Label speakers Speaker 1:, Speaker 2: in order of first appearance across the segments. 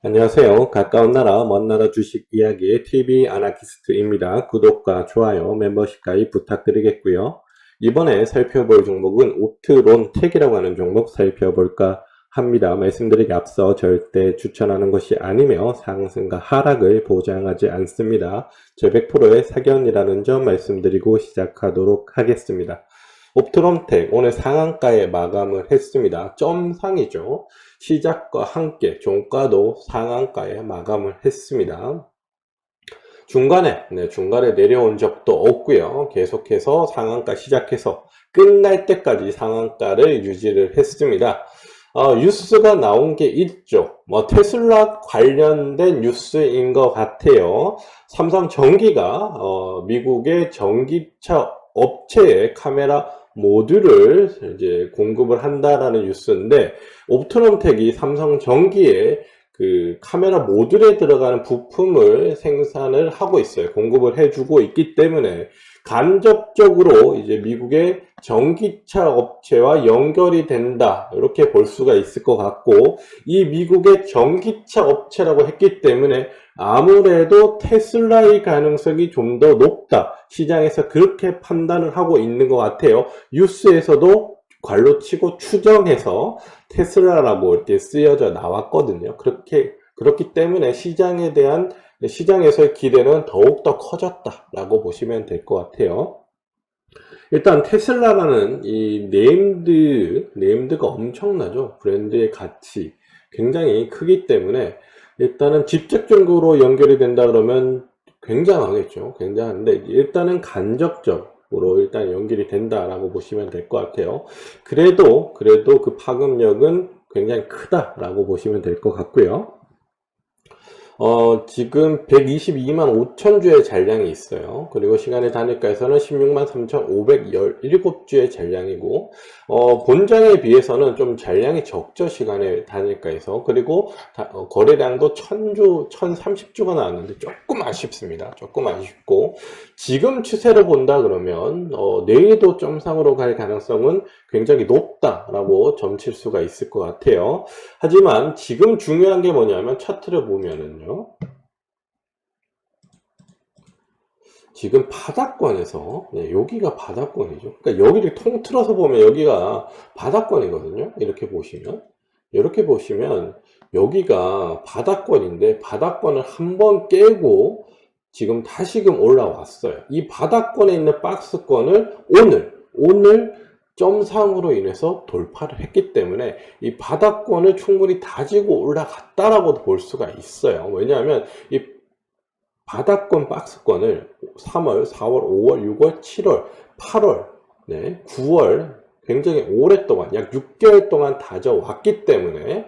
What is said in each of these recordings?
Speaker 1: 안녕하세요. 가까운 나라, 먼 나라 주식 이야기의 TV 아나키스트입니다. 구독과 좋아요, 멤버십 가입 부탁드리겠고요. 이번에 살펴볼 종목은 오트론텍이라고 하는 종목 살펴볼까 합니다. 말씀드리기 앞서 절대 추천하는 것이 아니며 상승과 하락을 보장하지 않습니다. 제 100%의 사견이라는 점 말씀드리고 시작하도록 하겠습니다. 옵트론텍 오늘 상한가에 마감을 했습니다. 점상이죠. 시작과 함께 종가도 상한가에 마감을 했습니다. 중간에 내려온 적도 없고요. 계속해서 상한가 시작해서 끝날 때까지 상한가를 유지를 했습니다. 뉴스가 나온 게 있죠. 테슬라 관련된 뉴스인 것 같아요. 삼성전기가 미국의 전기차 업체에 카메라 모듈을 이제 공급을 한다라는 뉴스인데, 옵트론텍이 삼성전기에 그 카메라 모듈에 들어가는 부품을 생산을 하고 있어요. 공급을 해주고 있기 때문에 간접적으로 이제 미국의 전기차 업체와 연결이 된다, 이렇게 볼 수가 있을 것 같고, 이 미국의 전기차 업체라고 했기 때문에 아무래도 테슬라의 가능성이 좀 더 높다, 시장에서 그렇게 판단을 하고 있는 것 같아요. 뉴스에서도 괄로치고 추정해서 테슬라라고 이렇게 쓰여져 나왔거든요. 그렇기 때문에 시장에서의 기대는 더욱더 커졌다라고 보시면 될 것 같아요. 일단 테슬라라는 이 네임드가 엄청나죠. 브랜드의 가치 굉장히 크기 때문에 일단은 직접적으로 연결이 된다 그러면 굉장하겠죠. 굉장한데 일단은 간접적으로 일단 연결이 된다라고 보시면 될 것 같아요. 그래도 그 파급력은 굉장히 크다라고 보시면 될 것 같고요. 지금 122만 5천 주의 잔량이 있어요. 그리고 시간의 단위가에서는 16만 3,517주의 잔량이고, 본장에 비해서는 좀 잔량이 적죠, 시간의 단위가에서. 그리고 거래량도 1000주, 1030주가 나왔는데 조금 아쉽습니다. 조금 아쉽고, 지금 추세를 본다 그러면, 내일도 점상으로 갈 가능성은 굉장히 높다라고 점칠 수가 있을 것 같아요. 하지만 지금 중요한 게 뭐냐면 차트를 보면은요, 지금 바닥권에서, 여기가 바닥권이죠. 그러니까 여기를 통틀어서 보면 여기가 바닥권이거든요. 이렇게 보시면 여기가 바닥권인데, 바닥권을 한번 깨고 지금 다시금 올라왔어요. 이 바닥권에 있는 박스권을 오늘 점상으로 인해서 돌파를 했기 때문에 이 바닥권을 충분히 다지고 올라갔다라고 볼 수가 있어요. 왜냐하면 이 바닥권 박스권을 3월, 4월, 5월, 6월, 7월, 8월, 9월 굉장히 오랫동안 약 6개월 동안 다져왔기 때문에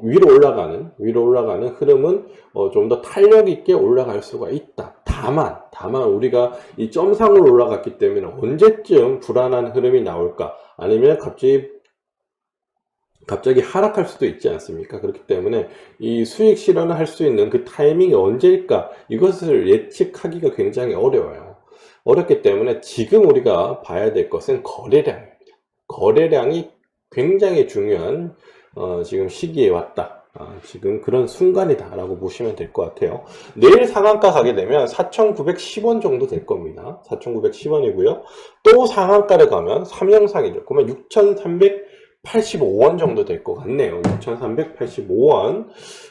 Speaker 1: 위로 올라가는 흐름은 좀 더 탄력 있게 올라갈 수가 있다. 다만 우리가 이 점상으로 올라갔기 때문에 언제쯤 불안한 흐름이 나올까? 아니면 갑자기 하락할 수도 있지 않습니까? 그렇기 때문에 이 수익 실현을 할 수 있는 그 타이밍이 언제일까? 이것을 예측하기가 굉장히 어려워요. 어렵기 때문에 지금 우리가 봐야 될 것은 거래량입니다. 거래량이 굉장히 중요한 지금 시기에 왔다. 지금 그런 순간이다 라고 보시면 될 것 같아요. 내일 상한가 가게 되면 4,910원 정도 될 겁니다. 4,910원이고요. 또 상한가를 가면 3형상이죠. 그러면 6,385원 정도 될 것 같네요. 6,385원.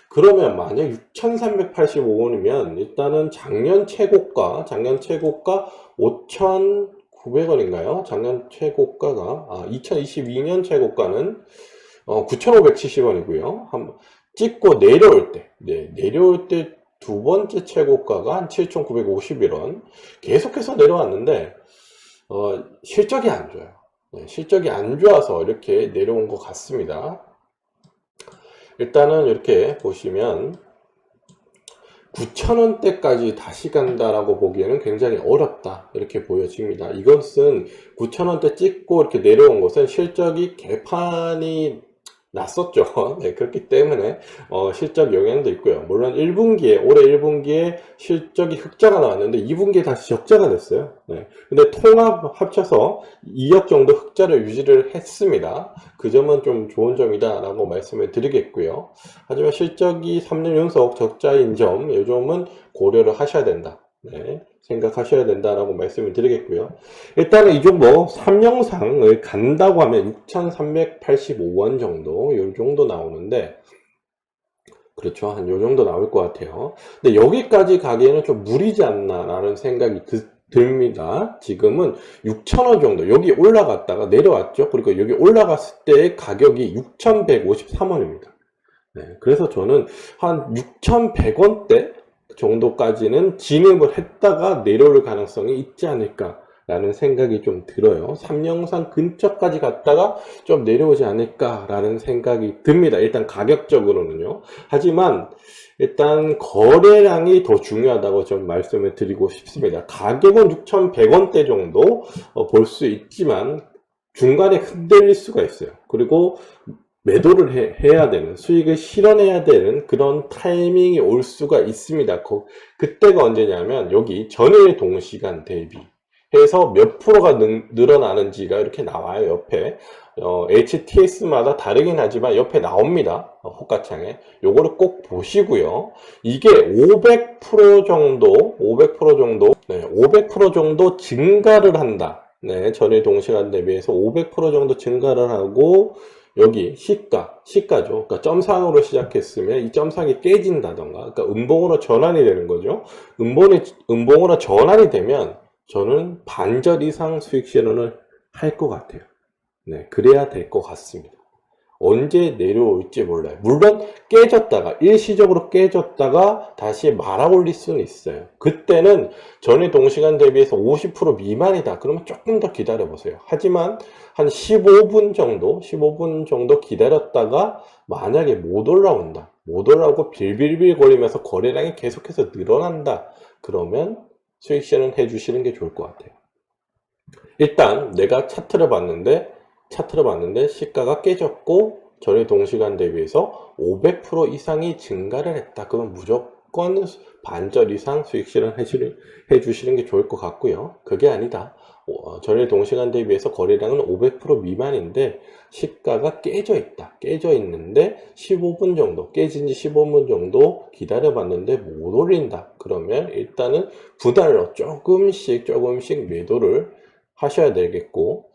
Speaker 1: 그러면 만약 6,385원이면 일단은 작년 최고가 5,900원인가요? 작년 최고가가 2022년 최고가는 9,570원이고요. 한번 찍고 내려올 때 두 번째 최고가가 한 7,951원. 계속해서 내려왔는데 실적이 안 좋아요. 실적이 안 좋아서 이렇게 내려온 것 같습니다. 일단은 이렇게 보시면 9,000원대까지 다시 간다라고 보기에는 굉장히 어렵다, 이렇게 보여집니다. 이것은 9,000원대 찍고 이렇게 내려온 것은 실적이 개판이 났었죠. 네, 그렇기 때문에 실적 영향도 있고요. 물론 1분기에 올해 1분기에 실적이 흑자가 나왔는데 2분기에 다시 적자가 됐어요. 네, 근데 통합 합쳐서 2억 정도 흑자를 유지를 했습니다. 그 점은 좀 좋은 점이다라고 말씀을 드리겠고요. 하지만 실적이 3년 연속 적자인 점, 이 점은 고려를 하셔야 된다. 네, 생각하셔야 된다라고 말씀을 드리겠고요. 일단은 이 종목 3영상을 간다고 하면 6,385원 정도, 요 정도 나오는데, 그렇죠. 한 요 정도 나올 것 같아요. 근데 여기까지 가기에는 좀 무리지 않나라는 생각이 듭니다. 지금은 6,000원 정도, 여기 올라갔다가 내려왔죠. 그리고 여기 올라갔을 때 가격이 6,153원입니다. 네, 그래서 저는 한 6,100원대 정도까지는 진입을 했다가 내려올 가능성이 있지 않을까라는 생각이 좀 들어요. 3영상 근처까지 갔다가 좀 내려오지 않을까라는 생각이 듭니다. 일단 가격적으로는요. 하지만 일단 거래량이 더 중요하다고 좀 말씀을 드리고 싶습니다. 가격은 6,100원대 정도 볼 수 있지만 중간에 흔들릴 수가 있어요. 그리고 매도를 해야 되는, 수익을 실현해야 되는 그런 타이밍이 올 수가 있습니다. 그때가 언제냐면 여기 전일 동시간 대비 해서 몇 프로가 늘어나는지가 이렇게 나와요. 옆에 HTS마다 다르긴 하지만 옆에 나옵니다. 호가창에 요거를 꼭 보시고요. 이게 500% 정도, 500% 정도, 네, 500% 정도 증가를 한다. 네, 전일 동시간 대비해서 500% 정도 증가를 하고 여기 시가죠. 그러니까 점상으로 시작했으면 이 점상이 깨진다던가, 그러니까 음봉으로 전환이 되는 거죠. 음봉으로 전환이 되면 저는 반절 이상 수익 실현을 할 것 같아요. 네, 그래야 될 것 같습니다. 언제 내려올지 몰라요. 물론 깨졌다가 일시적으로 깨졌다가 다시 말아 올릴 수는 있어요. 그때는 전일 동시간 대비해서 50% 미만이다. 그러면 조금 더 기다려 보세요. 하지만 한 15분 정도 기다렸다가 만약에 못 올라온다. 못 올라오고 빌빌빌 거리면서 거래량이 계속해서 늘어난다. 그러면 수익 실현 해 주시는 게 좋을 것 같아요. 일단 내가 차트를 봤는데 시가가 깨졌고 전일 동시간 대비해서 500% 이상이 증가를 했다. 그러면 무조건 반절 이상 수익 실현 해 주시는 게 좋을 것 같고요. 그게 아니다. 전일 동시간 대비해서 거래량은 500% 미만인데 시가가 깨져 있다. 깨져 있는데 15분 정도, 깨진 지 15분 정도 기다려 봤는데 못 올린다. 그러면 일단은 분할로 조금씩 매도를 하셔야 되겠고,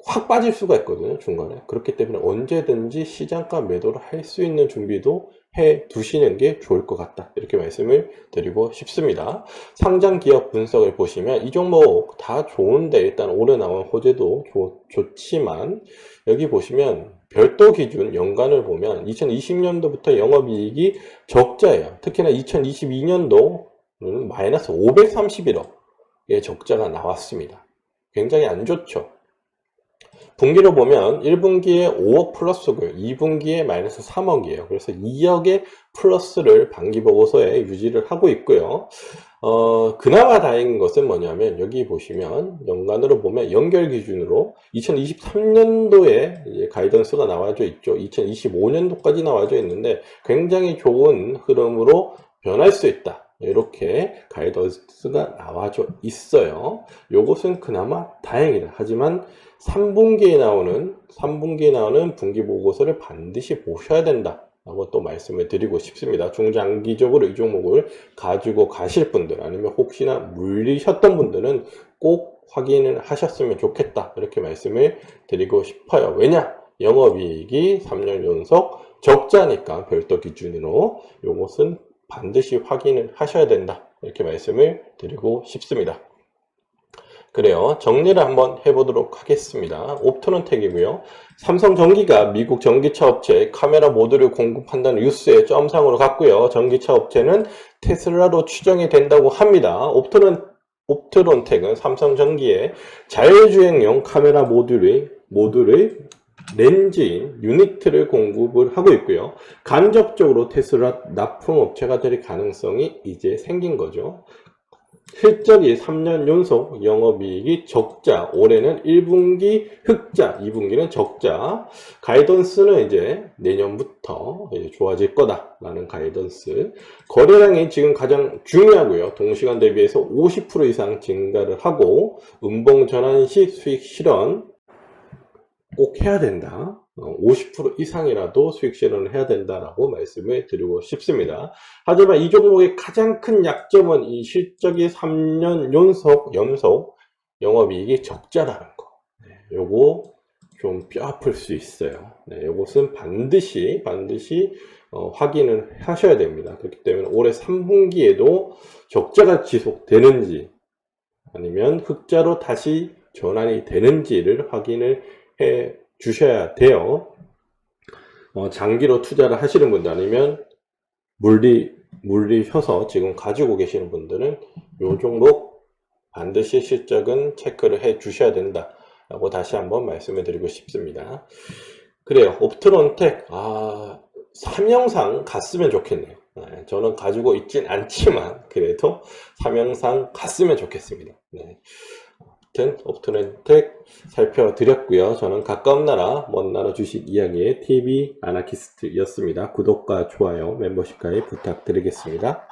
Speaker 1: 확 빠질 수가 있거든요, 중간에. 그렇기 때문에 언제든지 시장가 매도를 할 수 있는 준비도 해 두시는 게 좋을 것 같다. 이렇게 말씀을 드리고 싶습니다. 상장 기업 분석을 보시면 이 종목 다 좋은데 일단 올해 나온 호재도 좋지만 여기 보시면 별도 기준 연간을 보면 2020년도부터 영업이익이 적자예요. 특히나 2022년도는 마이너스 531억의 적자가 나왔습니다. 굉장히 안 좋죠. 분기로 보면 1분기에 5억 플러스고요. 2분기에 마이너스 3억이에요. 그래서 2억의 플러스를 반기보고서에 유지를 하고 있고요. 그나마 다행인 것은 뭐냐면 여기 보시면 연간으로 보면 연결 기준으로 2023년도에 이제 가이던스가 나와져 있죠. 2025년도까지 나와져 있는데 굉장히 좋은 흐름으로 변할 수 있다. 이렇게 가이던스가 나와져 있어요. 요것은 그나마 다행이다. 하지만 3분기에 나오는 분기 보고서를 반드시 보셔야 된다. 라고 또 말씀을 드리고 싶습니다. 중장기적으로 이 종목을 가지고 가실 분들 아니면 혹시나 물리셨던 분들은 꼭 확인을 하셨으면 좋겠다. 이렇게 말씀을 드리고 싶어요. 왜냐? 영업이익이 3년 연속 적자니까 별도 기준으로 이것은 반드시 확인을 하셔야 된다. 이렇게 말씀을 드리고 싶습니다. 그래요. 정리를 한번 해보도록 하겠습니다. 옵토론텍이고요. 삼성전기가 미국 전기차 업체 카메라 모듈을 공급한다는 뉴스에 점상으로 갔고요. 전기차 업체는 테슬라로 추정이 된다고 합니다. 옵토론텍은 삼성전기의 자율주행용 카메라 모듈의 렌즈인 유니트를 공급을 하고 있고요. 간접적으로 테슬라 납품 업체가 될 가능성이 이제 생긴 거죠. 실적이 3년 연속 영업이익이 적자, 올해는 1분기 흑자, 2분기는 적자. 가이던스는 이제 내년부터 이제 좋아질 거다라는 가이던스. 거래량이 지금 가장 중요하고요. 동시간 대비해서 50% 이상 증가를 하고 음봉 전환 시 수익 실현 꼭 해야 된다. 50% 이상이라도 수익 실현을 해야 된다라고 말씀을 드리고 싶습니다. 하지만 이 종목의 가장 큰 약점은 이 실적이 3년 연속 영업이익이 적자라는 거. 네, 요거 좀 뼈아플 수 있어요. 네, 요것은 반드시 확인을 하셔야 됩니다. 그렇기 때문에 올해 3분기에도 적자가 지속되는지 아니면 흑자로 다시 전환이 되는지를 확인을 해 주셔야 돼요. 장기로 투자를 하시는 분들 아니면 물리셔서 지금 가지고 계시는 분들은 요 종목 반드시 실적은 체크를 해 주셔야 된다 라고 다시 한번 말씀을 드리고 싶습니다. 그래요. 옵트론텍 삼영상 갔으면 좋겠네요. 네, 저는 가지고 있진 않지만 그래도 삼영상 갔으면 좋겠습니다. 네. 옵트론텍 살펴드렸고요. 저는 가까운 나라, 먼 나라 주식 이야기의 TV 아나키스트였습니다. 구독과 좋아요, 멤버십 가입 부탁드리겠습니다.